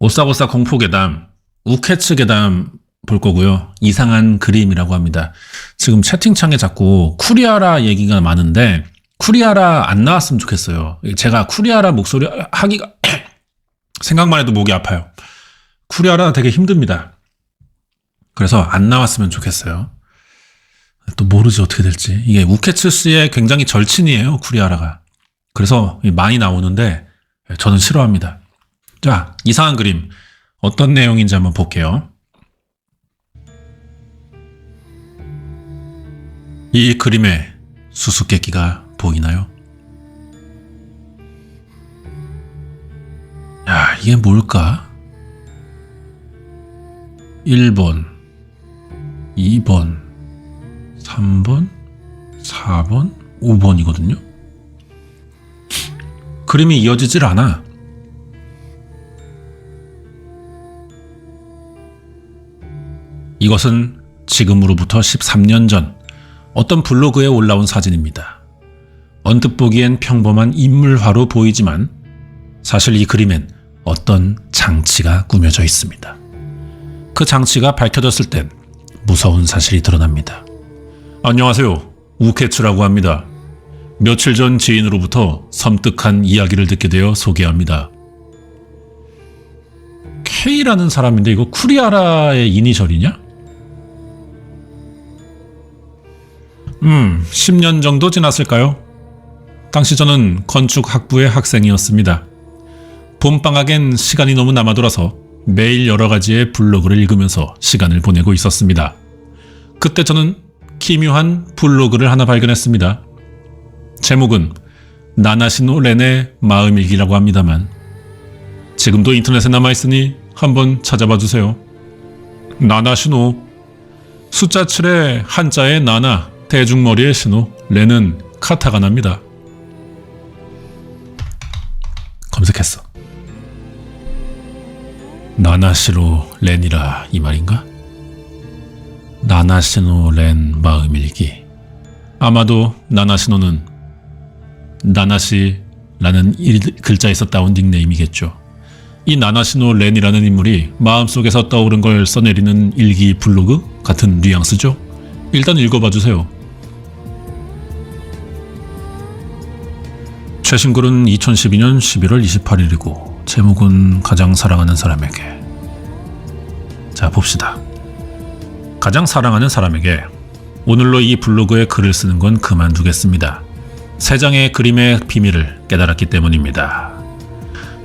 오싹오싹 공포괴담, 우케츠 괴담 볼 거고요. 이상한 그림이라고 합니다. 지금 채팅창에 자꾸 쿠리아라 얘기가 많은데 쿠리아라 안 나왔으면 좋겠어요. 제가 쿠리아라 목소리 하기가 생각만 해도 목이 아파요. 쿠리아라 되게 힘듭니다. 그래서 안 나왔으면 좋겠어요. 또 모르지 어떻게 될지. 이게 우케츠 씨의 굉장히 절친이에요, 쿠리아라가. 그래서 많이 나오는데 저는 싫어합니다. 자, 이상한 그림 어떤 내용인지 한번 볼게요. 이 그림에 수수께끼가 보이나요? 야, 이게 뭘까? 1번, 2번, 3번, 4번, 5번이거든요. 그림이 이어지질 않아. 이것은 지금으로부터 13년 전 어떤 블로그에 올라온 사진입니다. 언뜻 보기엔 평범한 인물화로 보이지만 사실 이 그림엔 어떤 장치가 꾸며져 있습니다. 그 장치가 밝혀졌을 땐 무서운 사실이 드러납니다. 안녕하세요. 우케츠라고 합니다. 며칠 전 지인으로부터 섬뜩한 이야기를 듣게 되어 소개합니다. K라는 사람인데 이거 쿠리아라의 이니셜이냐? 10년 정도 지났을까요? 당시 저는 건축학부의 학생이었습니다. 봄방학엔 시간이 너무 남아돌아서 매일 여러 가지의 블로그를 읽으면서 시간을 보내고 있었습니다. 그때 저는 기묘한 블로그를 하나 발견했습니다. 제목은 나나시노 렌의 마음일기라고 합니다만 지금도 인터넷에 남아있으니 한번 찾아봐 주세요. 나나시노, 숫자 7에 한자에 나나, 대중머리의 신호, 렌은 카타가나입니다. 검색했어. 나나시로 렌이라 이 말인가? 나나시노 렌 마음일기. 아마도 나나시노는 나나시라는 글자에서 따온 닉네임이겠죠. 이 나나시노 렌이라는 인물이 마음속에서 떠오른 걸 써내리는 일기 블로그 같은 뉘앙스죠? 일단 읽어봐 주세요. 최신 글은 2012년 11월 28일이고 제목은 가장 사랑하는 사람에게. 자, 봅시다. 가장 사랑하는 사람에게. 오늘로 이 블로그에 글을 쓰는 건 그만두겠습니다. 3장의 그림의 비밀을 깨달았기 때문입니다.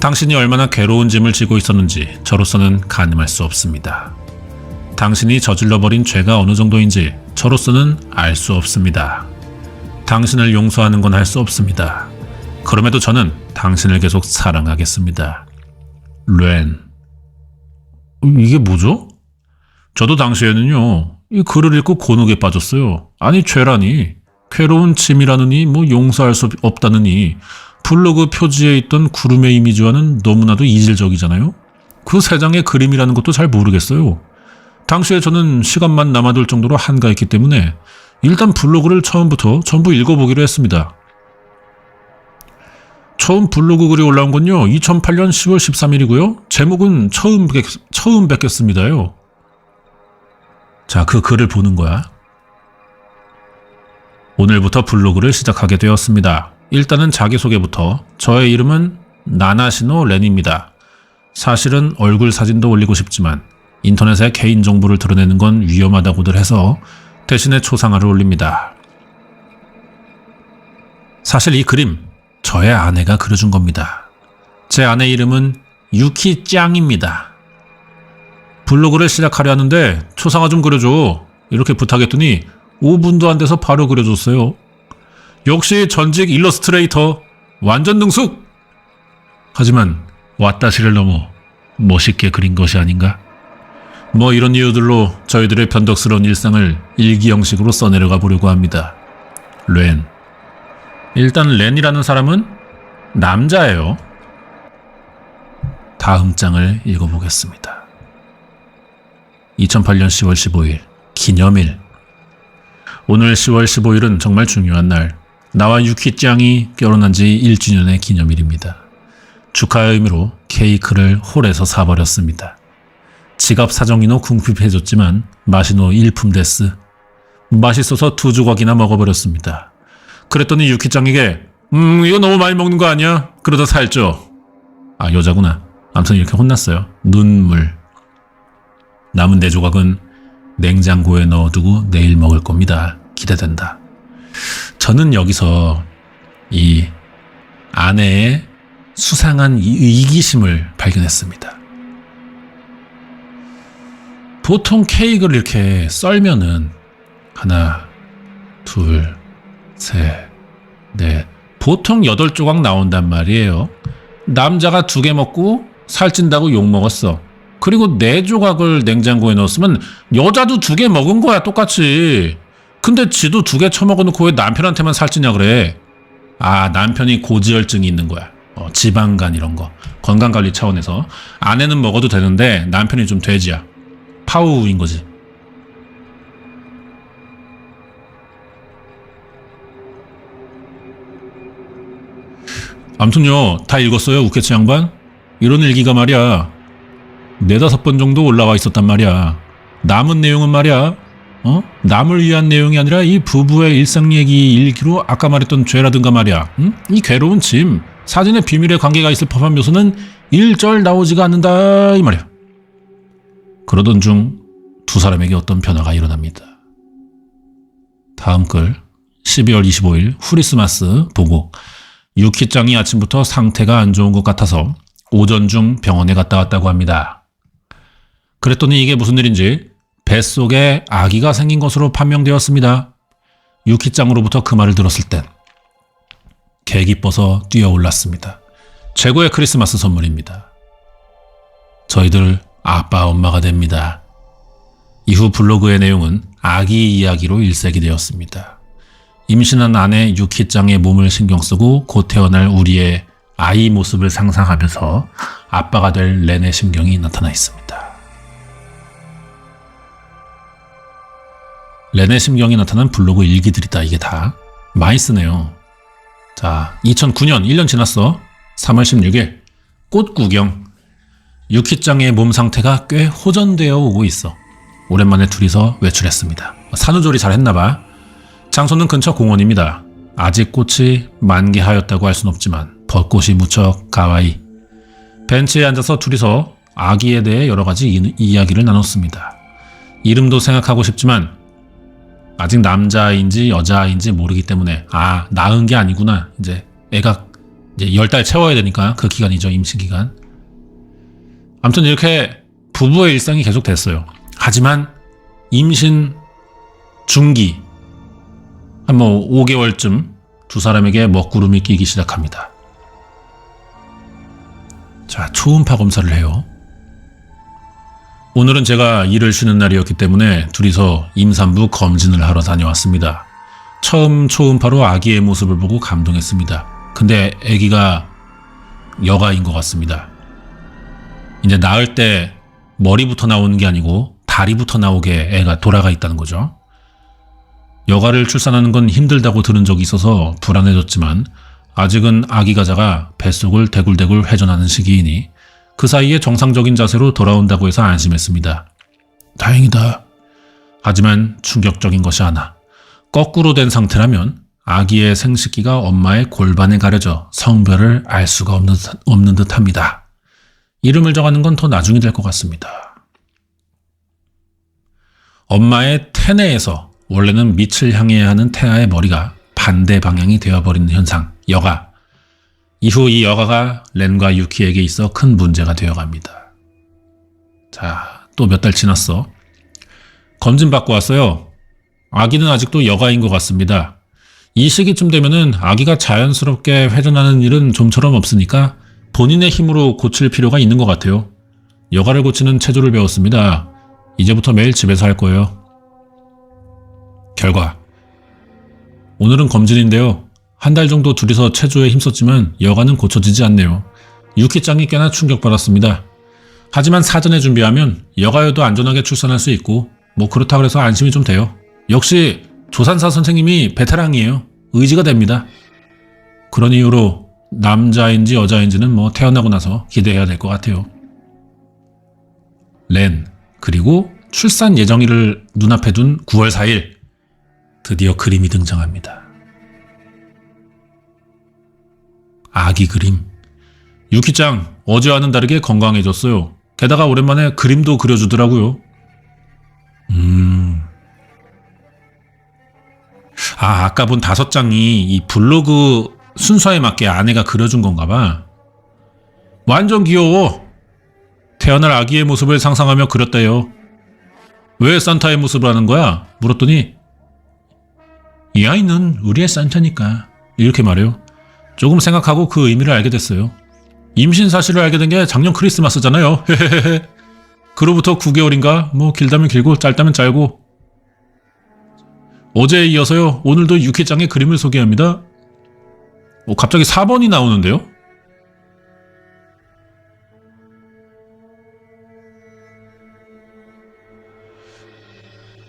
당신이 얼마나 괴로운 짐을 지고 있었는지 저로서는 가늠할 수 없습니다. 당신이 저질러버린 죄가 어느 정도인지 저로서는 알 수 없습니다. 당신을 용서하는 건 할 수 없습니다. 그럼에도 저는 당신을 계속 사랑하겠습니다. 렌. 이게 뭐죠? 저도 당시에는요, 이 글을 읽고 곤혹에 빠졌어요. 아니, 죄라니, 괴로운 짐이라느니, 용서할 수 없다느니, 블로그 표지에 있던 구름의 이미지와는 너무나도 이질적이잖아요? 그 3장의 그림이라는 것도 잘 모르겠어요. 당시에 저는 시간만 남아돌 정도로 한가했기 때문에 일단 블로그를 처음부터 전부 읽어보기로 했습니다. 처음 블로그 글이 올라온 건요, 2008년 10월 13일이고요. 제목은 처음 뵙겠습니다요. 자, 그 글을 보는 거야. 오늘부터 블로그를 시작하게 되었습니다. 일단은 자기소개부터. 저의 이름은 나나시노 렌입니다. 사실은 얼굴 사진도 올리고 싶지만 인터넷에 개인정보를 드러내는 건 위험하다고들 해서 대신에 초상화를 올립니다. 사실 이 그림 저의 아내가 그려준 겁니다. 제 아내 이름은 유키짱입니다. 블로그를 시작하려 하는데 초상화 좀 그려줘 이렇게 부탁했더니 5분도 안 돼서 바로 그려줬어요. 역시 전직 일러스트레이터 완전 능숙! 하지만 왓다시를 넘어 멋있게 그린 것이 아닌가? 이런 이유들로 저희들의 변덕스러운 일상을 일기 형식으로 써내려가 보려고 합니다. 렌. 일단 렌이라는 사람은 남자예요. 다음 장을 읽어보겠습니다. 2008년 10월 15일 기념일. 오늘 10월 15일은 정말 중요한 날. 나와 유키짱이 결혼한 지 1주년의 기념일입니다. 축하의 의미로 케이크를 홀에서 사버렸습니다. 지갑 사정이노 궁핍해졌지만 맛이노 일품데스. 맛있어서 2조각이나 먹어버렸습니다. 그랬더니 유키짱에게 이거 너무 많이 먹는 거 아니야? 그러다 살쪄. 아, 여자구나. 아무튼 이렇게 혼났어요. 눈물. 남은 4조각은 냉장고에 넣어두고 내일 먹을 겁니다. 기대된다. 저는 여기서 이 아내의 수상한 이기심을 발견했습니다. 보통 케이크를 이렇게 썰면은 하나, 둘, 셋, 넷, 보통 8조각 나온단 말이에요. 남자가 2개 먹고 살찐다고 욕먹었어. 그리고 4조각을 냉장고에 넣었으면 여자도 2개 먹은 거야, 똑같이. 근데 지도 2개 처먹어놓고 왜 남편한테만 살찌냐 그래. 아, 남편이 고지혈증이 있는 거야. 지방간 이런 거. 건강관리 차원에서. 아내는 먹어도 되는데 남편이 좀 돼지야. 파우인 거지. 아무튼요, 다 읽었어요, 우케츠 양반? 이런 일기가 말이야 4-5번 정도 올라와 있었단 말이야. 남은 내용은 말이야 남을 위한 내용이 아니라 이 부부의 일상 얘기 일기로 아까 말했던 죄라든가 말이야. 이 괴로운 짐, 사진에 비밀의 관계가 있을 법한 묘소는 일절 나오지가 않는다 이 말이야. 그러던 중 2사람에게 어떤 변화가 일어납니다. 다음 글 12월 25일 후리스마스 보고 유키짱이 아침부터 상태가 안 좋은 것 같아서 오전 중 병원에 갔다 왔다고 합니다. 그랬더니 이게 무슨 일인지 뱃속에 아기가 생긴 것으로 판명되었습니다. 유키짱으로부터 그 말을 들었을 땐 개기뻐서 뛰어올랐습니다. 최고의 크리스마스 선물입니다. 저희들 아빠 엄마가 됩니다. 이후 블로그의 내용은 아기 이야기로 일색이 되었습니다. 임신한 아내 유키짱의 몸을 신경 쓰고 곧 태어날 우리의 아이 모습을 상상하면서 아빠가 될 렌의 심경이 나타나 있습니다. 렌의 심경이 나타난 블로그 일기들이다. 이게 다 많이 쓰네요. 자, 2009년 1년 지났어. 3월 16일 꽃 구경. 유키짱의 몸 상태가 꽤 호전되어 오고 있어. 오랜만에 둘이서 외출했습니다. 산후조리 잘 했나봐. 장소는 근처 공원입니다. 아직 꽃이 만개하였다고 할 순 없지만 벚꽃이 무척 가와이. 벤치에 앉아서 둘이서 아기에 대해 여러 가지 이야기를 나눴습니다. 이름도 생각하고 싶지만 아직 남자아이인지 여자아이인지 모르기 때문에 낳은 게 아니구나. 이제 애가 이제 10달 채워야 되니까 그 기간이죠. 임신 기간. 아무튼 이렇게 부부의 일상이 계속 됐어요. 하지만 임신 중기 한 5개월쯤 2사람에게 먹구름이 끼기 시작합니다. 자, 초음파 검사를 해요. 오늘은 제가 일을 쉬는 날이었기 때문에 둘이서 임산부 검진을 하러 다녀왔습니다. 처음 초음파로 아기의 모습을 보고 감동했습니다. 근데 아기가 여가인 것 같습니다. 이제 낳을 때 머리부터 나오는 게 아니고 다리부터 나오게 애가 돌아가 있다는 거죠. 여가를 출산하는 건 힘들다고 들은 적이 있어서 불안해졌지만 아직은 아기 가자가 뱃속을 대굴대굴 회전하는 시기이니 그 사이에 정상적인 자세로 돌아온다고 해서 안심했습니다. 다행이다. 하지만 충격적인 것이 하나. 거꾸로 된 상태라면 아기의 생식기가 엄마의 골반에 가려져 성별을 알 수가 없는 듯합니다. 이름을 정하는 건 더 나중이 될 것 같습니다. 엄마의 태내에서 원래는 밑을 향해야 하는 태아의 머리가 반대 방향이 되어버리는 현상, 여가. 이후 이 여가가 렌과 유키에게 있어 큰 문제가 되어갑니다. 자, 또 몇 달 지났어. 검진 받고 왔어요. 아기는 아직도 여가인 것 같습니다. 이 시기쯤 되면은 아기가 자연스럽게 회전하는 일은 좀처럼 없으니까 본인의 힘으로 고칠 필요가 있는 것 같아요. 여가를 고치는 체조를 배웠습니다. 이제부터 매일 집에서 할 거예요. 결과 오늘은 검진인데요. 한 달 정도 둘이서 체조에 힘썼지만 여가는 고쳐지지 않네요. 유키짱이 꽤나 충격받았습니다. 하지만 사전에 준비하면 여가여도 안전하게 출산할 수 있고 뭐 그렇다고 해서 안심이 좀 돼요. 역시 조산사 선생님이 베테랑이에요. 의지가 됩니다. 그런 이유로 남자인지 여자인지는 뭐 태어나고 나서 기대해야 될 것 같아요. 렌, 그리고 출산 예정일을 눈앞에 둔 9월 4일 드디어 그림이 등장합니다. 아기 그림. 유키짱 어제와는 다르게 건강해졌어요. 게다가 오랜만에 그림도 그려주더라고요. 아까 본 5장이 이 블로그 순서에 맞게 아내가 그려준 건가 봐. 완전 귀여워. 태어날 아기의 모습을 상상하며 그렸대요. 왜 산타의 모습을 하는 거야? 물었더니 이 아이는 우리의 산타니까 이렇게 말해요. 조금 생각하고 그 의미를 알게 됐어요. 임신 사실을 알게 된 게 작년 크리스마스잖아요. 그로부터 9개월인가? 뭐 길다면 길고 짧다면 짧고. 어제에 이어서요. 오늘도 유키짱의 그림을 소개합니다. 갑자기 4번이 나오는데요?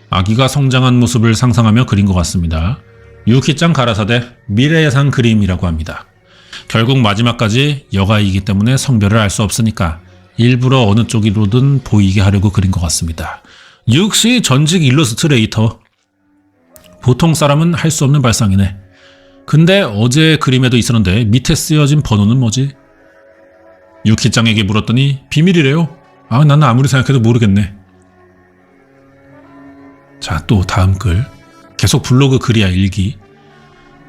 아기가 성장한 모습을 상상하며 그린 것 같습니다. 유키짱 가라사대 미래예상 그림이라고 합니다. 결국 마지막까지 여가이기 때문에 성별을 알 수 없으니까 일부러 어느 쪽이로든 보이게 하려고 그린 것 같습니다. 역시 전직 일러스트레이터. 보통 사람은 할 수 없는 발상이네. 근데 어제 그림에도 있었는데 밑에 쓰여진 번호는 뭐지? 유키짱에게 물었더니 비밀이래요. 나는 아무리 생각해도 모르겠네. 자, 또 다음 글. 계속 블로그 글이야, 일기.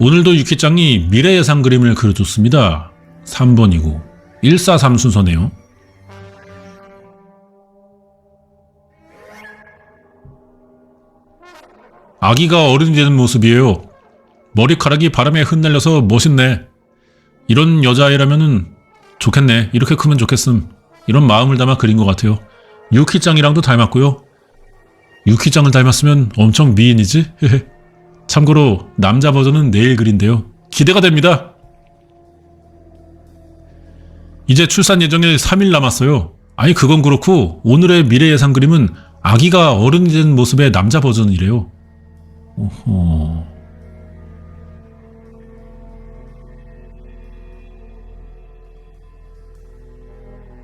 오늘도 유키짱이 미래 예상 그림을 그려줬습니다. 3번이고 143 순서네요. 아기가 어른이 되는 모습이에요. 머리카락이 바람에 흩날려서 멋있네. 이런 여자아이라면 좋겠네. 이렇게 크면 좋겠음. 이런 마음을 담아 그린 것 같아요. 유키짱이랑도 닮았고요. 유키짱을 닮았으면 엄청 미인이지? 참고로 남자 버전은 내일 그린대요. 기대가 됩니다. 이제 출산 예정일 3일 남았어요. 아니 그건 그렇고 오늘의 미래 예상 그림은 아기가 어른이 된 모습의 남자 버전이래요. 오호.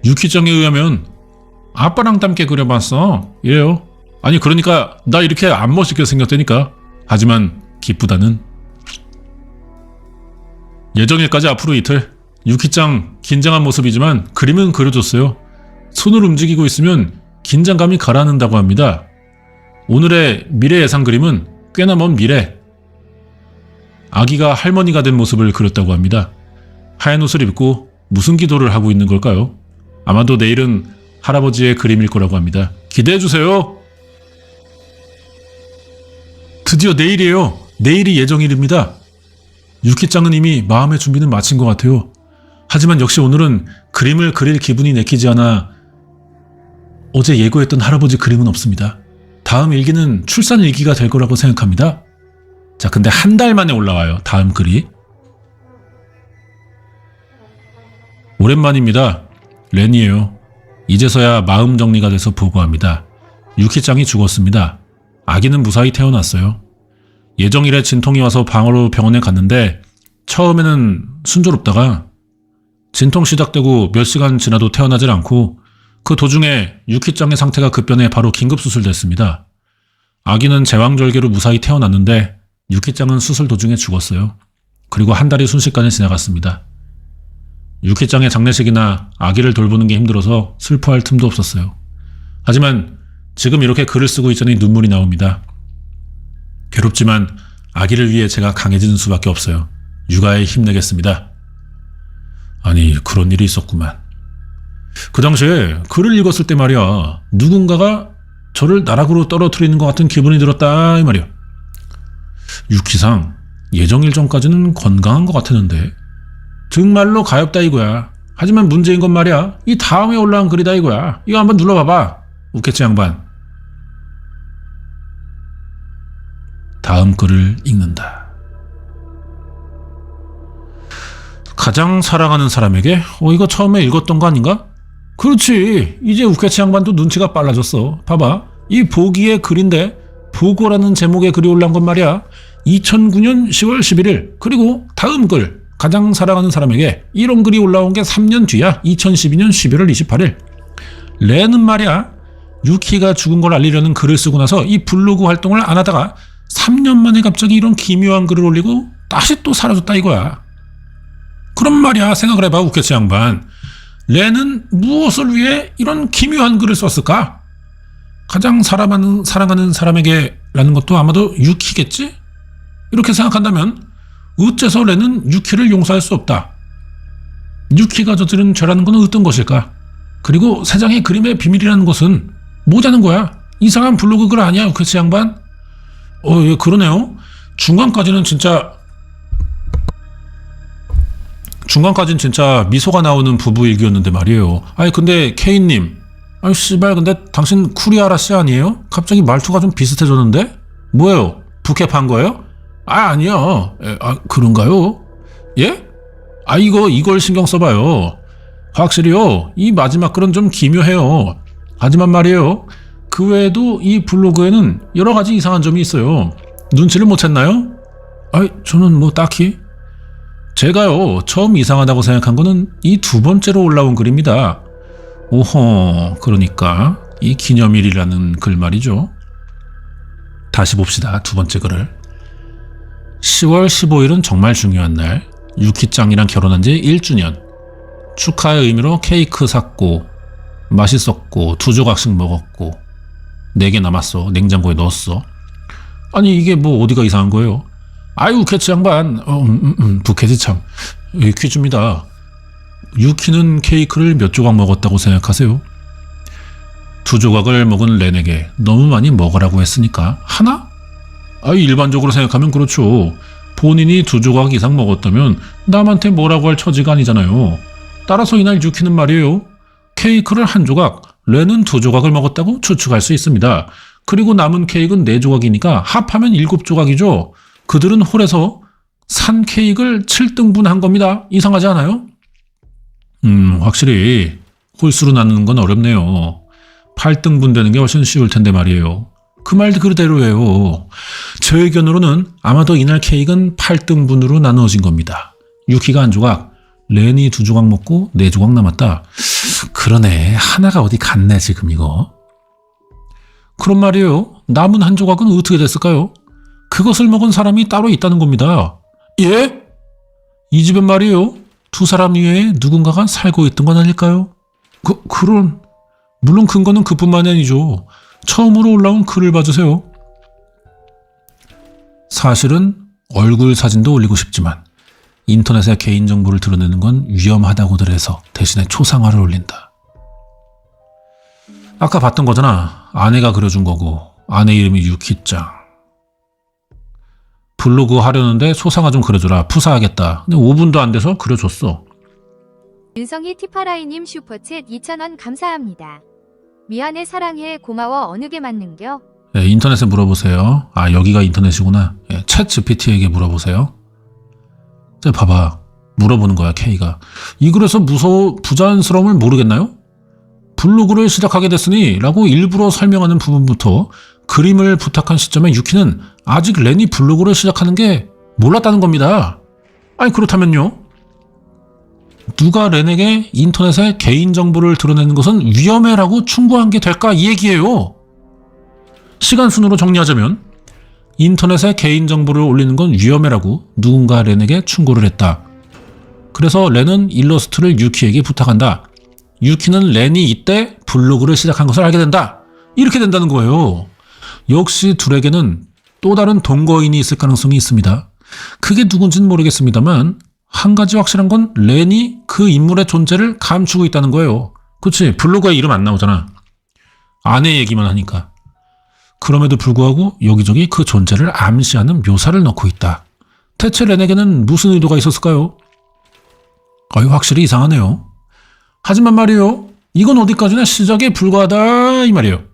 유키짱에 의하면 아빠랑 닮게 그려봤어. 이래요. 아니 그러니까 나 이렇게 안 멋있게 생겼다니까. 하지만 기쁘다는. 예정일까지 앞으로 이틀. 유키짱 긴장한 모습이지만 그림은 그려줬어요. 손을 움직이고 있으면 긴장감이 가라앉는다고 합니다. 오늘의 미래 예상 그림은 꽤나 먼 미래. 아기가 할머니가 된 모습을 그렸다고 합니다. 하얀 옷을 입고 무슨 기도를 하고 있는 걸까요? 아마도 내일은 할아버지의 그림일 거라고 합니다. 기대해주세요. 드디어 내일이에요. 내일이 예정일입니다. 유키짱은 이미 마음의 준비는 마친 것 같아요. 하지만 역시 오늘은 그림을 그릴 기분이 내키지 않아 어제 예고했던 할아버지 그림은 없습니다. 다음 일기는 출산 일기가 될 거라고 생각합니다. 자, 근데 한 달 만에 올라와요. 다음 글이. 오랜만입니다. 렌이에요. 이제서야 마음 정리가 돼서 보고합니다. 유키짱이 죽었습니다. 아기는 무사히 태어났어요. 예정일에 진통이 와서 방으로 병원에 갔는데 처음에는 순조롭다가 진통 시작되고 몇 시간 지나도 태어나질 않고 그 도중에 유키짱의 상태가 급변해 바로 긴급수술됐습니다. 아기는 제왕절개로 무사히 태어났는데 유키짱은 수술 도중에 죽었어요. 그리고 한 달이 순식간에 지나갔습니다. 유키짱의 장례식이나 아기를 돌보는 게 힘들어서 슬퍼할 틈도 없었어요. 하지만 지금 이렇게 글을 쓰고 있자니 눈물이 나옵니다. 괴롭지만 아기를 위해 제가 강해지는 수밖에 없어요. 육아에 힘내겠습니다. 아니 그런 일이 있었구만. 그 당시에 글을 읽었을 때 말이야. 누군가가 저를 나락으로 떨어뜨리는 것 같은 기분이 들었다 이 말이야. 유키상 예정일 전까지는 건강한 것 같았는데 정말로 가엾다 이거야. 하지만 문제인 건 말이야. 이 다음에 올라온 글이다 이거야. 이거 한번 눌러봐봐. 웃겠지 양반. 다음 글을 읽는다. 가장 사랑하는 사람에게? 이거 처음에 읽었던 거 아닌가? 그렇지. 이제 우케치 양반도 눈치가 빨라졌어. 봐봐. 이 보기의 글인데 보고라는 제목의 글이 올라온 건 말이야. 2009년 10월 11일. 그리고 다음 글. 가장 사랑하는 사람에게 이런 글이 올라온 게 3년 뒤야. 2012년 11월 28일. 렌은 말이야, 유키가 죽은 걸 알리려는 글을 쓰고 나서 이 블로그 활동을 안 하다가 3년 만에 갑자기 이런 기묘한 글을 올리고 다시 또 사라졌다 이거야. 그런 말이야, 생각을 해봐, 우케츠 양반. 렌은 무엇을 위해 이런 기묘한 글을 썼을까? 가장 사랑하는 사람에게 라는 것도 아마도 유키겠지? 이렇게 생각한다면 어째서 렌은 유키를 용서할 수 없다. 유키가 저지른 죄라는 건 어떤 것일까? 그리고 세 장의 그림의 비밀이라는 것은 뭐자는 거야? 이상한 블로그 글 아니야, 우케츠 양반? 예, 그러네요. 중간까지는 진짜 미소가 나오는 부부 얘기였는데 말이에요. 아니 근데 케인님, 아니 씨발, 근데 당신 쿠리아라 씨 아니에요? 갑자기 말투가 좀 비슷해졌는데? 뭐예요? 부캐판 거예요? 아니요. 그런가요? 예? 이걸 신경 써봐요. 확실히요, 이 마지막 글은 좀 기묘해요. 하지만 말이에요, 그 외에도 이 블로그에는 여러 가지 이상한 점이 있어요. 눈치를 못 챘나요? 저는 뭐 딱히. 제가요, 처음 이상하다고 생각한 거는 이 두 번째로 올라온 글입니다. 오호, 그러니까 이 기념일이라는 글 말이죠. 다시 봅시다, 두 번째 글을. 10월 15일은 정말 중요한 날. 유키짱이랑 결혼한 지 1주년. 축하의 의미로 케이크 샀고 맛있었고 2조각씩 먹었고 4개 남았어. 냉장고에 넣었어. 아니 이게 뭐 어디가 이상한 거예요? 우케츠 양반, 부캐지 참. 퀴즈입니다. 유키는 케이크를 몇 조각 먹었다고 생각하세요? 2조각을 먹은 렌에게 너무 많이 먹으라고 했으니까 하나? 일반적으로 생각하면 그렇죠. 본인이 2조각 이상 먹었다면 남한테 뭐라고 할 처지가 아니잖아요. 따라서 이날 유키는 말이에요, 케이크를 1조각, 렌은 2조각을 먹었다고 추측할 수 있습니다. 그리고 남은 케이크는 4조각이니까 합하면 7조각이죠. 그들은 홀에서 산 케이크를 7등분 한 겁니다. 이상하지 않아요? 확실히 홀수로 나누는 건 어렵네요. 8등분 되는 게 훨씬 쉬울 텐데 말이에요. 그 말 그대로예요. 제 의견으로는 아마도 이날 케이크는 8등분으로 나누어진 겁니다. 유키가 1조각, 렌이 2조각 먹고 4조각 남았다. 그러네, 하나가 어디 갔네 지금 이거. 그런 말이에요. 남은 1조각은 어떻게 됐을까요? 그것을 먹은 사람이 따로 있다는 겁니다. 예? 이 집엔 말이에요, 2사람 이외에 누군가가 살고 있던 건 아닐까요? 물론 근거는 그뿐만이 아니죠. 처음으로 올라온 글을 봐주세요. 사실은 얼굴 사진도 올리고 싶지만 인터넷에 개인정보를 드러내는 건 위험하다고들 해서 대신에 초상화를 올린다. 아까 봤던 거잖아. 아내가 그려준 거고 아내 이름이 유키짱. 블로그 하려는데 초상화 좀 그려줘라. 푸사하겠다. 근데 5분도 안 돼서 그려줬어. 윤성희 티파라이님 슈퍼챗 2,000원 감사합니다. 미안해, 사랑해, 고마워, 어느 게 맞는겨? 네, 인터넷에 물어보세요. 여기가 인터넷이구나. 챗 GPT에게 물어보세요. 봐봐, 물어보는 거야, K가. 이 글에서 부자연스러움을 모르겠나요? 블로그를 시작하게 됐으니 라고 일부러 설명하는 부분부터 그림을 부탁한 시점에 유키는 아직 렌이 블로그를 시작하는 게 몰랐다는 겁니다. 그렇다면요? 누가 렌에게 인터넷에 개인정보를 드러내는 것은 위험해라고 충고한 게 될까, 이 얘기예요. 시간순으로 정리하자면 인터넷에 개인정보를 올리는 건 위험해라고 누군가 렌에게 충고를 했다. 그래서 렌은 일러스트를 유키에게 부탁한다. 유키는 렌이 이때 블로그를 시작한 것을 알게 된다. 이렇게 된다는 거예요. 역시 둘에게는 또 다른 동거인이 있을 가능성이 있습니다. 그게 누군지는 모르겠습니다만 한 가지 확실한 건 렌이 그 인물의 존재를 감추고 있다는 거예요. 그치? 블로그에 이름 안 나오잖아. 아내 얘기만 하니까. 그럼에도 불구하고 여기저기 그 존재를 암시하는 묘사를 넣고 있다. 대체 렌에게는 무슨 의도가 있었을까요? 확실히 이상하네요. 하지만 말이에요, 이건 어디까지나 시작에 불과하다 이 말이에요.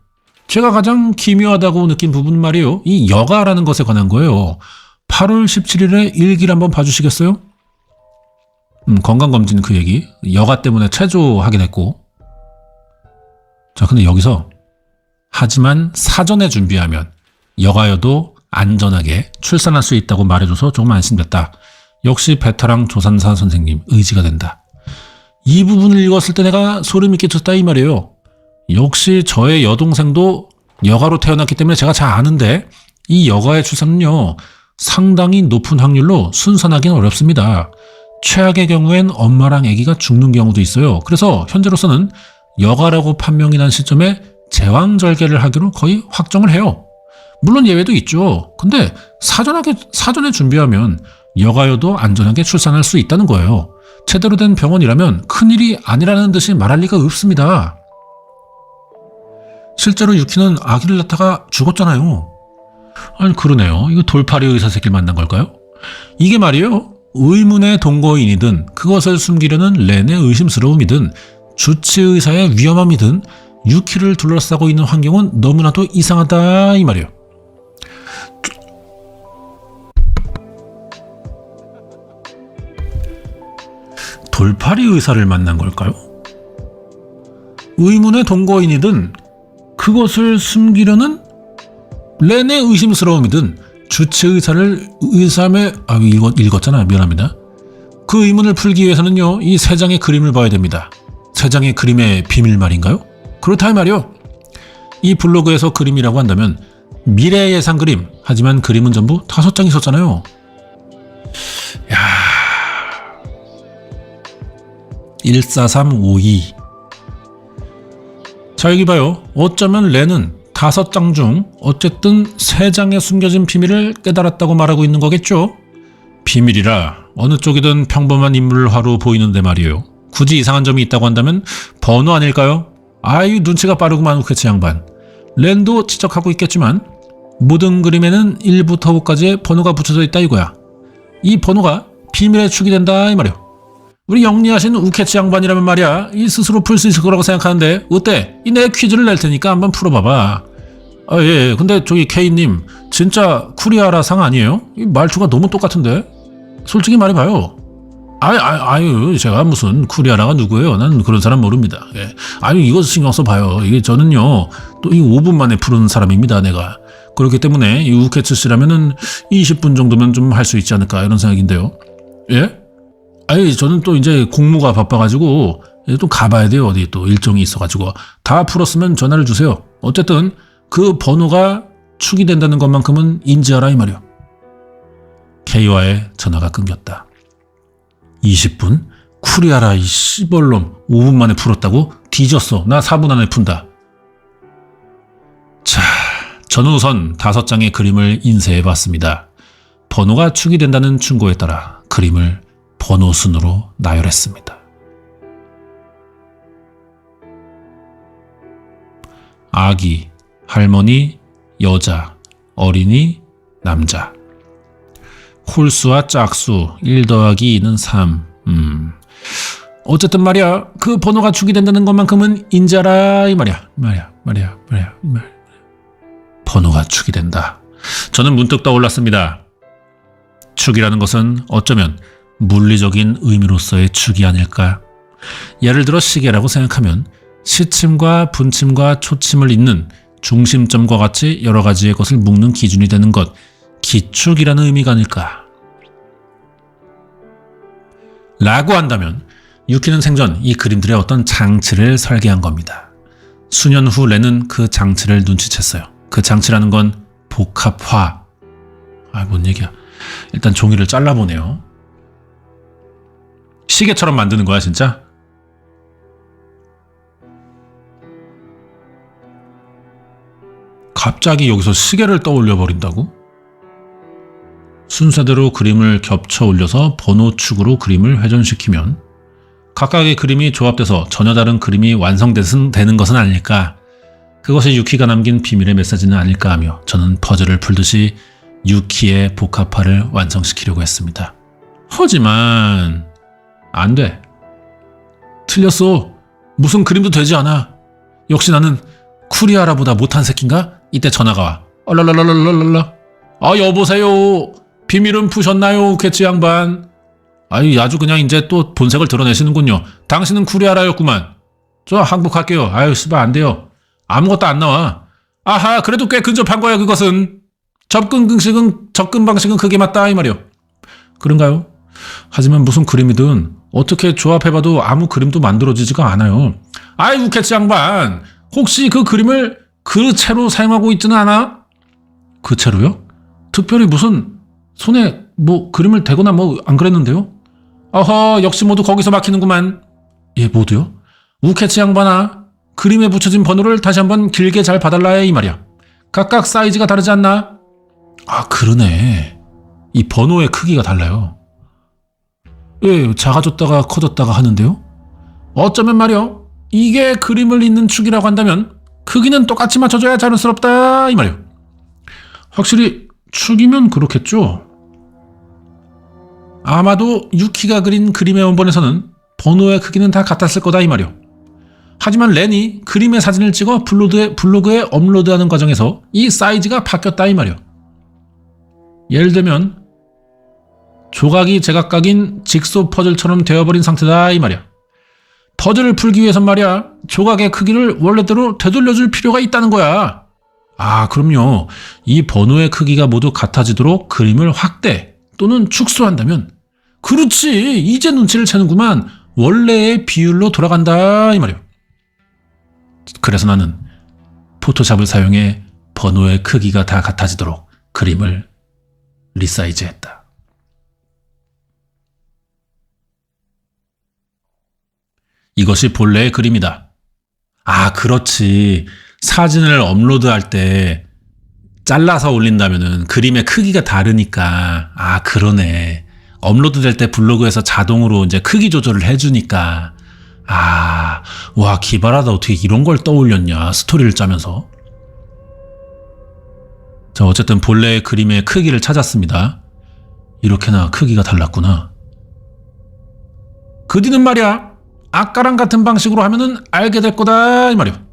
제가 가장 기묘하다고 느낀 부분 말이에요, 이 여가라는 것에 관한 거예요. 8월 17일에 일기를 한번 봐주시겠어요? 건강검진 그 얘기, 여가 때문에 체조하게 됐고. 자, 근데 여기서 하지만 사전에 준비하면 여가여도 안전하게 출산할 수 있다고 말해줘서 조금 안심됐다. 역시 베테랑 조산사 선생님 의지가 된다. 이 부분을 읽었을 때 내가 소름이 끼쳤다 이 말이에요. 역시 저의 여동생도 여가로 태어났기 때문에 제가 잘 아는데 이 여가의 출산은요 상당히 높은 확률로 순산하기는 어렵습니다. 최악의 경우엔 엄마랑 아기가 죽는 경우도 있어요. 그래서 현재로서는 여가라고 판명이 난 시점에 제왕절개를 하기로 거의 확정을 해요. 물론 예외도 있죠. 근데 사전에 준비하면 여가여도 안전하게 출산할 수 있다는 거예요. 제대로 된 병원이라면 큰일이 아니라는 듯이 말할 리가 없습니다. 실제로 유키는 아기를 낳다가 죽었잖아요. 아니 그러네요. 이거 돌팔이 의사 새끼를 만난 걸까요? 이게 말이에요. 의문의 동거인이든 그것을 숨기려는 렌의 의심스러움이든 주치의사의 위험함이든 유키를 둘러싸고 있는 환경은 너무나도 이상하다 이 말이에요. 돌팔이 의사를 만난 걸까요? 의문의 동거인이든 그것을 숨기려는 렌의 의심스러움이든 주치의사를 읽었잖아. 미안합니다. 그 의문을 풀기 위해서는요. 이 세 장의 그림을 봐야 됩니다. 세 장의 그림의 비밀 말인가요? 그렇다 이 말이요. 이 블로그에서 그림이라고 한다면 미래 예상 그림. 하지만 그림은 전부 5장 있었잖아요. 야, 14352. 자 여기 봐요. 어쩌면 렌은 5장 중 어쨌든 3장에 숨겨진 비밀을 깨달았다고 말하고 있는 거겠죠? 비밀이라 어느 쪽이든 평범한 인물화로 보이는데 말이에요. 굳이 이상한 점이 있다고 한다면 번호 아닐까요? 아유 눈치가 빠르구만 우케츠 양반. 렌도 지적하고 있겠지만 모든 그림에는 1부터 5까지의 번호가 붙여져 있다 이거야. 이 번호가 비밀의 축이 된다 이 말이요. 우리 영리하신 우케츠 양반이라면 말이야 이 스스로 풀 수 있을 거라고 생각하는데 어때? 이 내 퀴즈를 낼 테니까 한번 풀어봐봐. 아, 예. 근데 저기 K님 진짜 쿠리아라 상 아니에요? 이 말투가 너무 똑같은데? 솔직히 말해봐요. 아유 제가 무슨 쿠리아라가 누구예요? 난 그런 사람 모릅니다. 예. 아유 이거 신경 써봐요. 이게 저는요 또 이 5분 만에 푸는 사람입니다 내가. 그렇기 때문에 이 우케츠 씨라면은 20분 정도면 좀 할 수 있지 않을까 이런 생각인데요. 예? 아니 저는 또 이제 공무가 바빠가지고 또 가봐야 돼요. 어디 또 일정이 있어가지고. 다 풀었으면 전화를 주세요. 어쨌든 그 번호가 축이 된다는 것만큼은 인지하라 이 말이요. K와의 전화가 끊겼다. 20분? 쿠리아라 이 씨벌놈 5분 만에 풀었다고? 뒤졌어. 나 4분 안에 푼다. 자, 저는 우선 5장의 그림을 인쇄해봤습니다. 번호가 축이 된다는 충고에 따라 그림을 번호 순으로 나열했습니다. 아기, 할머니, 여자, 어린이, 남자. 홀수와 짝수, 1 더하기 2는 3. 어쨌든 말이야, 그 번호가 축이 된다는 것만큼은 인지하라 이 말이야. 말이야. 번호가 축이 된다. 저는 문득 떠올랐습니다. 축이라는 것은 어쩌면 물리적인 의미로서의 축이 아닐까. 예를 들어 시계라고 생각하면 시침과 분침과 초침을 잇는 중심점과 같이 여러 가지의 것을 묶는 기준이 되는 것, 기축이라는 의미가 아닐까. 라고 한다면 유키는 생전 이 그림들의 어떤 장치를 설계한 겁니다. 수년 후 렌은 그 장치를 눈치챘어요. 그 장치라는 건 복합화. 뭔 얘기야. 일단 종이를 잘라보네요. 시계처럼 만드는 거야 진짜? 갑자기 여기서 시계를 떠올려 버린다고? 순서대로 그림을 겹쳐 올려서 번호축으로 그림을 회전시키면 각각의 그림이 조합돼서 전혀 다른 그림이 완성되는 것은 아닐까. 그것이 유키가 남긴 비밀의 메시지는 아닐까 하며 저는 퍼즐을 풀듯이 유키의 복합화를 완성시키려고 했습니다. 하지만 안 돼. 틀렸어. 무슨 그림도 되지 않아. 역시 나는 쿠리아라보다 못한 새끼인가? 이때 전화가 와. 얼랄랄랄랄랄라. 여보세요. 비밀은 푸셨나요, 우케츠 양반? 아주 그냥 이제 또 본색을 드러내시는군요. 당신은 쿠리아라였구만. 저 항복할게요. 씨발 안 돼요. 아무것도 안 나와. 아하, 그래도 꽤 근접한 거야 그것은. 접근 방식은 그게 맞다 이 말이요. 그런가요? 하지만 무슨 그림이든 어떻게 조합해봐도 아무 그림도 만들어지지가 않아요. 아이, 우케치 양반, 혹시 그 그림을 그 채로 사용하고 있지는 않아? 그 채로요? 특별히 무슨 손에 뭐 그림을 대거나 뭐 안 그랬는데요? 어허, 역시 모두 거기서 막히는구만. 예, 모두요? 우케치 양반아, 그림에 붙여진 번호를 다시 한번 길게 잘 봐달라 해, 이 말이야. 각각 사이즈가 다르지 않나? 아, 그러네. 이 번호의 크기가 달라요. 예, 작아졌다가 커졌다가 하는데요? 어쩌면 말이요, 이게 그림을 잇는 축이라고 한다면 크기는 똑같이 맞춰줘야 자연스럽다, 이 말이요. 확실히 축이면 그렇겠죠? 아마도 유키가 그린 그림의 원본에서는 번호의 크기는 다 같았을 거다, 이 말이요. 하지만 렌이 그림의 사진을 찍어 블로그에 업로드하는 과정에서 이 사이즈가 바뀌었다, 이 말이요. 예를 들면 조각이 제각각인 직소 퍼즐처럼 되어버린 상태다, 이 말이야. 퍼즐을 풀기 위해선 말이야, 조각의 크기를 원래대로 되돌려줄 필요가 있다는 거야. 아, 그럼요. 이 번호의 크기가 모두 같아지도록 그림을 확대 또는 축소한다면, 그렇지, 이제 눈치를 채는구만, 원래의 비율로 돌아간다, 이 말이야. 그래서 나는 포토샵을 사용해 번호의 크기가 다 같아지도록 그림을 리사이즈했다. 이것이 본래의 그림이다. 아, 그렇지. 사진을 업로드할 때 잘라서 올린다면은 그림의 크기가 다르니까. 아, 그러네. 업로드될 때 블로그에서 자동으로 이제 크기 조절을 해주니까. 아, 와, 기발하다. 어떻게 이런 걸 떠올렸냐, 스토리를 짜면서. 자, 어쨌든 본래의 그림의 크기를 찾았습니다. 이렇게나 크기가 달랐구나. 그 뒤는 말이야, 아까랑 같은 방식으로 하면은 알게 될 거다, 이 말이야.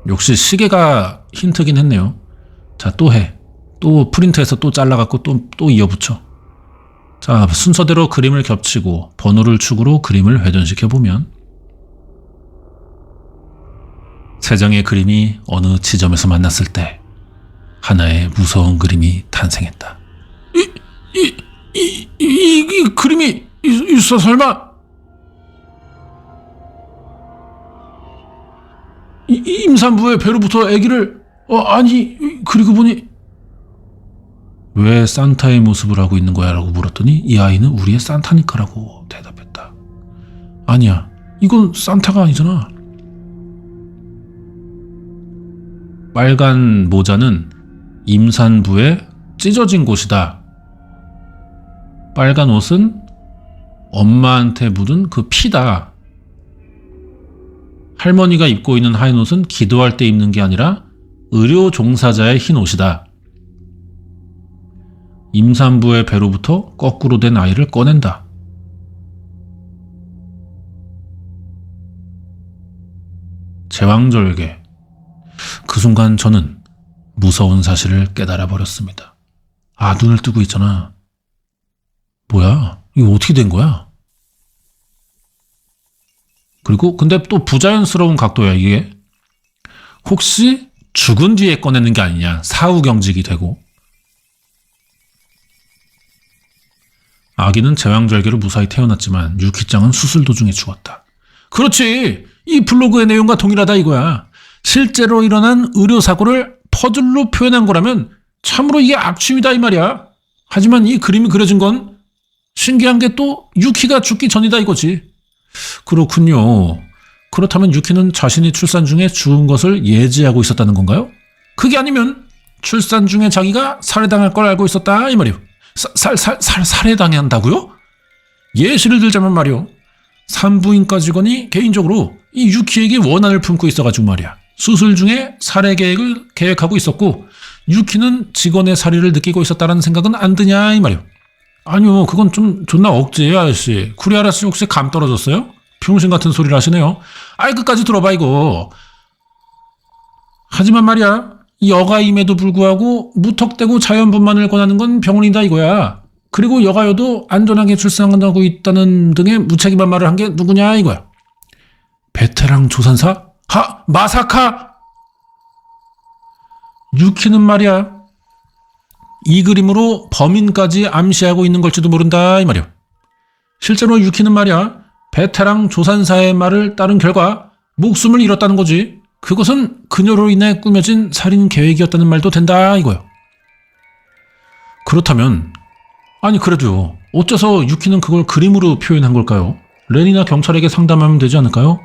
역시 시계가 힌트긴 했네요. 자, 또 해. 또 프린트해서 또 잘라갖고 또 이어붙여. 자, 순서대로 그림을 겹치고 번호를 축으로 그림을 회전시켜보면 세 장의 그림이 어느 지점에서 만났을 때 하나의 무서운 그림이 탄생했다. 이 그림이 있어, 설마? 임산부의 배로부터 아기를, 아니, 그리고 보니, 왜 산타의 모습을 하고 있는 거야? 라고 물었더니 이 아이는 우리의 산타니까라고 대답했다. 아니야, 이건 산타가 아니잖아. 빨간 모자는 임산부의 찢어진 곳이다. 빨간 옷은 엄마한테 묻은 그 피다. 할머니가 입고 있는 하얀 옷은 기도할 때 입는 게 아니라 의료 종사자의 흰 옷이다. 임산부의 배로부터 거꾸로 된 아이를 꺼낸다. 제왕절개. 그 순간 저는 무서운 사실을 깨달아 버렸습니다. 아, 눈을 뜨고 있잖아. 뭐야? 이거 어떻게 된 거야? 그리고 근데 또 부자연스러운 각도야, 이게. 혹시 죽은 뒤에 꺼내는 게 아니냐, 사후경직이 되고. 아기는 제왕절개로 무사히 태어났지만 유키짱은 수술 도중에 죽었다. 그렇지, 이 블로그의 내용과 동일하다 이거야. 실제로 일어난 의료사고를 퍼즐로 표현한 거라면 참으로 이게 악취미다 이 말이야. 하지만 이 그림이 그려진 건 신기한 게 또 유키가 죽기 전이다 이거지. 그렇군요. 그렇다면 유키는 자신이 출산 중에 죽은 것을 예지하고 있었다는 건가요? 그게 아니면 출산 중에 자기가 살해당할 걸 알고 있었다 이 말이요. 살해당한다고요? 예시를 들자면 말이요, 산부인과 직원이 개인적으로 이 유키에게 원한을 품고 있어가지고 말이야, 수술 중에 살해 계획을 계획하고 있었고 유키는 직원의 살해를 느끼고 있었다는 생각은 안 드냐 이 말이요. 아니요, 그건 좀 존나 억지예요 아저씨. 쿠리 아저씨 혹시 감 떨어졌어요? 병신 같은 소리를 하시네요. 아이, 끝까지 들어봐 이거. 하지만 말이야, 여가임에도 불구하고 무턱대고 자연분만을 권하는 건 병원이다 이거야. 그리고 여가여도 안전하게 출산하고 있다는 등의 무책임한 말을 한 게 누구냐 이거야. 베테랑 조산사? 마사카! 유키는 말이야, 이 그림으로 범인까지 암시하고 있는 걸지도 모른다 이 말이야. 실제로 유키는 말이야 베테랑 조산사의 말을 따른 결과 목숨을 잃었다는 거지. 그것은 그녀로 인해 꾸며진 살인 계획이었다는 말도 된다 이거야. 그렇다면 아니 그래도요. 어째서 유키는 그걸 그림으로 표현한 걸까요? 렌이나 경찰에게 상담하면 되지 않을까요?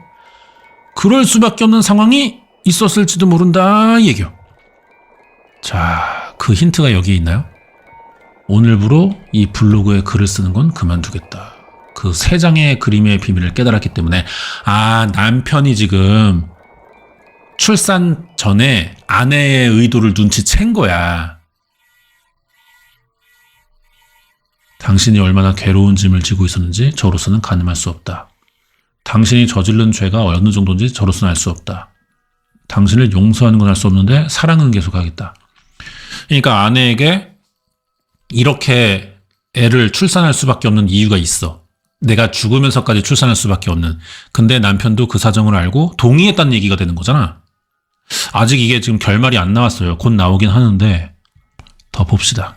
그럴 수밖에 없는 상황이 있었을지도 모른다 이 얘기요. 자, 그 힌트가 여기에 있나요? 오늘부로 이 블로그에 글을 쓰는 건 그만두겠다. 그 3장의 그림의 비밀을 깨달았기 때문에 남편이 지금 출산 전에 아내의 의도를 눈치챈 거야. 당신이 얼마나 괴로운 짐을 지고 있었는지 저로서는 가늠할 수 없다. 당신이 저지른 죄가 어느 정도인지 저로서는 알 수 없다. 당신을 용서하는 건 할 수 없는데 사랑은 계속하겠다. 그러니까 아내에게 이렇게 애를 출산할 수밖에 없는 이유가 있어. 내가 죽으면서까지 출산할 수밖에 없는. 근데 남편도 그 사정을 알고 동의했다는 얘기가 되는 거잖아. 아직 이게 지금 결말이 안 나왔어요. 곧 나오긴 하는데 더 봅시다.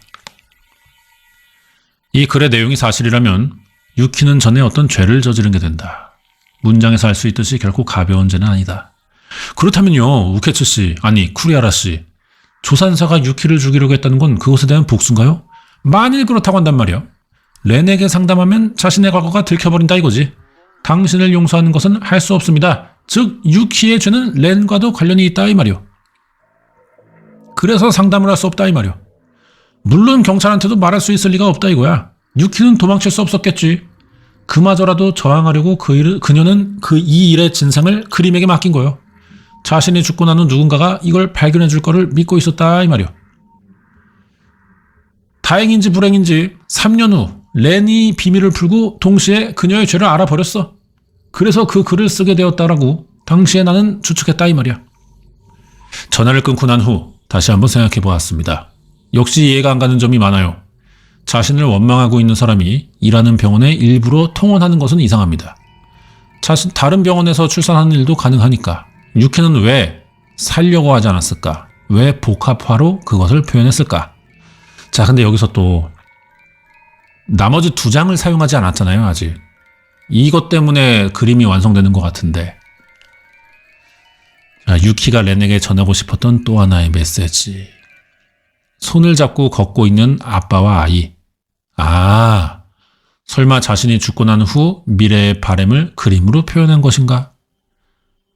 이 글의 내용이 사실이라면 유키는 전에 어떤 죄를 저지른 게 된다. 문장에서 알 수 있듯이 결코 가벼운 죄는 아니다. 그렇다면요, 우케츠 씨, 아니 쿠리하라 씨, 조산사가 유키를 죽이려고 했다는 건 그것에 대한 복수인가요? 만일 그렇다고 한단 말이야. 렌에게 상담하면 자신의 과거가 들켜버린다 이거지. 당신을 용서하는 것은 할 수 없습니다. 즉 유키의 죄는 렌과도 관련이 있다 이 말이요. 그래서 상담을 할 수 없다 이 말이요. 물론 경찰한테도 말할 수 있을 리가 없다 이거야. 유키는 도망칠 수 없었겠지. 그마저라도 저항하려고 그녀는 이 일의 진상을 그림에게 맡긴 거요. 자신이 죽고 난 후 누군가가 이걸 발견해 줄 거를 믿고 있었다 이 말이요. 다행인지 불행인지 3년 후 렌이 비밀을 풀고 동시에 그녀의 죄를 알아버렸어. 그래서 그 글을 쓰게 되었다라고 당시에 나는 추측했다 이 말이야. 전화를 끊고 난 후 다시 한번 생각해 보았습니다. 역시 이해가 안 가는 점이 많아요. 자신을 원망하고 있는 사람이 일하는 병원에 일부러 통원하는 것은 이상합니다. 다른 병원에서 출산하는 일도 가능하니까 유키는 왜 살려고 하지 않았을까? 왜 복합화로 그것을 표현했을까? 자, 근데 여기서 또 나머지 2장을 사용하지 않았잖아요, 아직. 이것 때문에 그림이 완성되는 것 같은데. 자, 유키가 렌에게 전하고 싶었던 또 하나의 메시지. 손을 잡고 걷고 있는 아빠와 아이. 설마 자신이 죽고 난 후 미래의 바램을 그림으로 표현한 것인가?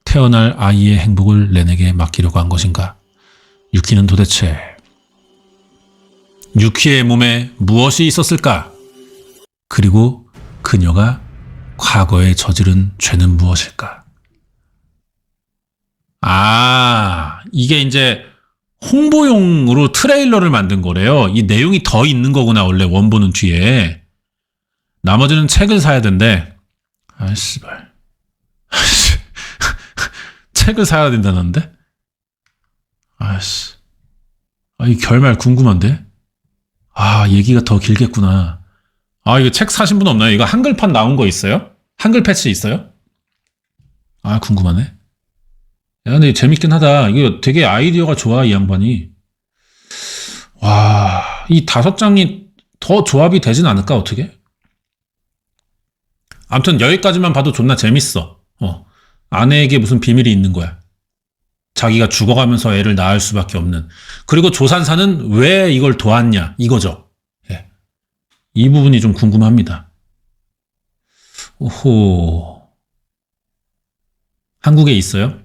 태어날 아이의 행복을 렌에게 맡기려고 한 것인가? 유키는 도대체 유키의 몸에 무엇이 있었을까? 그리고 그녀가 과거에 저지른 죄는 무엇일까? 이게 이제 홍보용으로 트레일러를 만든 거래요. 이 내용이 더 있는 거구나, 원래 원본은 뒤에. 나머지는 책을 사야 된대. 씨발. 책을 사야 된다는데? 이 결말 궁금한데? 얘기가 더 길겠구나. 이거 책 사신 분 없나요? 이거 한글판 나온 거 있어요? 한글 패치 있어요? 궁금하네. 야, 근데 재밌긴 하다. 이거 되게 아이디어가 좋아, 이 양반이. 이 5장이 더 조합이 되진 않을까, 어떻게? 아무튼 여기까지만 봐도 존나 재밌어. 아내에게 무슨 비밀이 있는 거야. 자기가 죽어가면서 애를 낳을 수밖에 없는. 그리고 조산사는 왜 이걸 도왔냐, 이거죠. 예. 이 부분이 좀 궁금합니다. 오호. 한국에 있어요?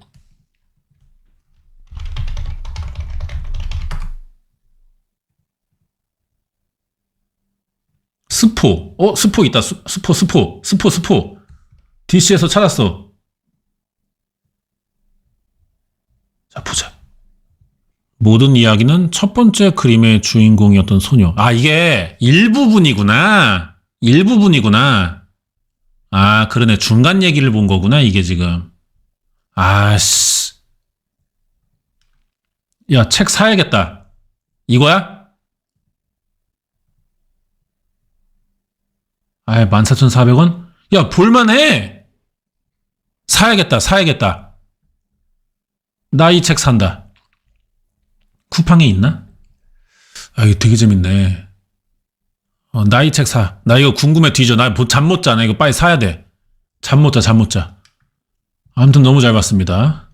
스포. 스포 있다. 스포. DC에서 찾았어. 자, 보자. 모든 이야기는 첫 번째 그림의 주인공이었던 소녀. 이게 일부분이구나. 그러네. 중간 얘기를 본 거구나, 이게 지금. 야, 책 사야겠다. 이거야? 14,400원? 야, 볼만해! 사야겠다. 나 이 책 산다. 쿠팡에 있나? 아, 이거 되게 재밌네. 나 이 책 사. 나 이거 궁금해 뒤져. 나 잠 못 자. 나 이거 빨리 사야 돼. 잠 못 자. 아무튼 너무 잘 봤습니다.